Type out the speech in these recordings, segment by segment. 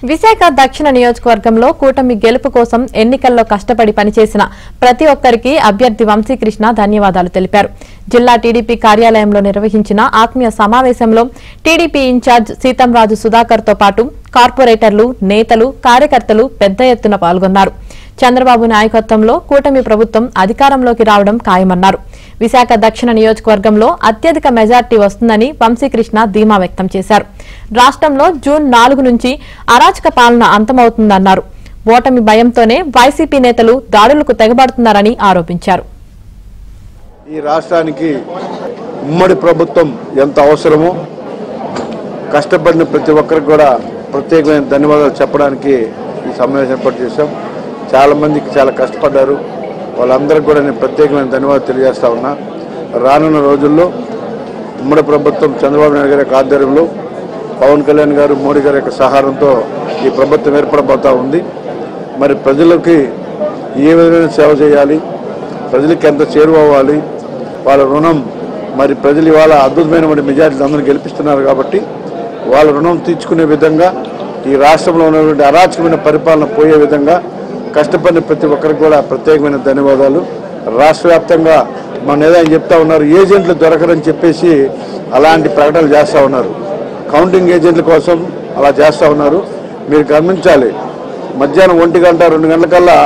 విశాఖ దక్షిణ నియోజకవర్గంలో కూటమి గెలుపు కోసం ఎన్నికల్లో కష్టపడి పనిచేసిన ప్రతి ఒక్కరికి అభ్యర్థి వంశీకృష్ణ ధన్యవాదాలు తెలిపారు. జిల్లా టీడీపీ కార్యాలయంలో నిర్వహించిన ఆత్మీయ సమావేశంలో టీడీపీ ఇన్ఛార్జ్ సీతంరాజు సుధాకర్ తో పాటు కార్పొరేటర్లు, నేతలు, కార్యకర్తలు పెద్ద ఎత్తున పాల్గొన్నారు. చంద్రబాబు నాయకత్వంలో కూటమి ప్రభుత్వం అధికారంలోకి రావడం ఖాయమన్నారు. విశాఖ దక్షిణ నియోజకవర్గంలో అత్యధిక మెజార్టీ వస్తుందని వంశీకృష్ణ ధీమా వ్యక్తం చేశారు. రాష్ట్రంలో జూన్ 4 నుంచి అరాచక పాలన అంతమవుతుందన్నారు. ఓటమి భయంతోనే వైసీపీ నేతలు దాడులకు తెగబడుతున్నారని ఆరోపించారు. ఈ రాష్ట్రానికి ఉమ్మడి ప్రభుత్వం ఎంత అవసరమో కష్టపడిన ప్రతి ఒక్కరికి కూడా ప్రత్యేకమైన ధన్యవాదాలు చెప్పడానికి ఈ సమావేశం ఏర్పాటు చేశాం. చాలా మందికి చాలా కష్టపడ్డారు. వాళ్ళందరికీ కూడా నేను ప్రత్యేకమైన ధన్యవాదాలు తెలియజేస్తా ఉన్నా. రానున్న రోజుల్లో ఉమ్మడి ప్రభుత్వం చంద్రబాబు నాయుడు గారి యొక్క ఆధ్వర్యంలో పవన్ కళ్యాణ్ గారు, మోడీ గారి యొక్క సహాయంతో ఈ ప్రభుత్వం ఏర్పడబోతూ ఉంది. మరి ప్రజలకి ఏ విధమైన సేవ చేయాలి, ప్రజలకి ఎంత చేరువవ్వాలి, వాళ్ళ రుణం మరి ప్రజలు ఇవాళ అద్భుతమైన మెజారిటీ అందరూ గెలిపిస్తున్నారు కాబట్టి వాళ్ళ రుణం తీర్చుకునే విధంగా ఈ రాష్ట్రంలో ఉన్నటువంటి అరాచకమైన పరిపాలన పోయే విధంగా కష్టపడిన ప్రతి ఒక్కరికి కూడా ప్రత్యేకమైన ధన్యవాదాలు. రాష్ట్ర వ్యాప్తంగా మన ఏదైనా చెప్తా ఉన్నారు, ఏజెంట్లు దొరకరని చెప్పేసి అలాంటి ప్రకటనలు చేస్తూ ఉన్నారు. కౌంటింగ్ ఏజెంట్ల కోసం అలా చేస్తూ ఉన్నారు. మీరు గమనించాలి, మధ్యాహ్నం 1 గంట 2 గంటలకల్లా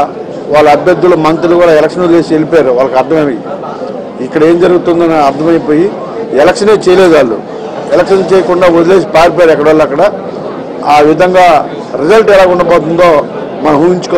వాళ్ళ అభ్యర్థులు, మంత్రులు కూడా ఎలక్షన్ చేసి వెళ్ళిపోయారు. వాళ్ళకి అర్థమై ఇక్కడ ఏం జరుగుతుందని అర్థమైపోయి ఎలక్షనే చేయలేదు. వాళ్ళు ఎలక్షన్ చేయకుండా వదిలేసి పారిపోయారు ఎక్కడ వాళ్ళు అక్కడ. ఆ విధంగా రిజల్ట్ ఎలా ఉండబోతుందో మనం ఊహించుకో.